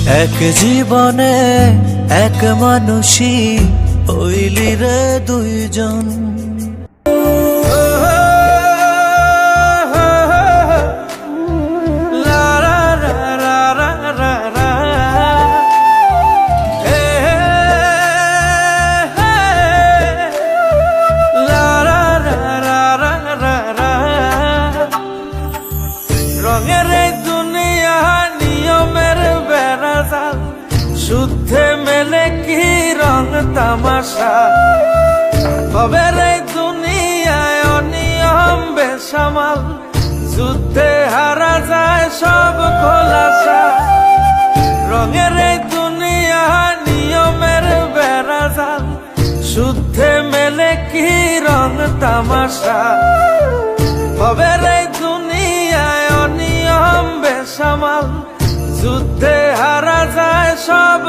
এক জীবনে এক মানুষই হইলি রে দুইজন। রঙের এই দুনিয়া নিয়মের বেড়াজাল, শুদ্ধে মেলে কি রং তামাশা। ভবের এই দুনিয়ায় অনিয়ম বেসামাল, যুদ্ধে হারা যায় সব খোলাসা। রঙের এই দুনিয়া নিয়মের বেড়াজাল, শুদ্ধে মেলে কি রং তামাশা। ভবের এই দুনিয়ায় অনিয়ম বেসামাল, যুদ্ধে হারা যায় সব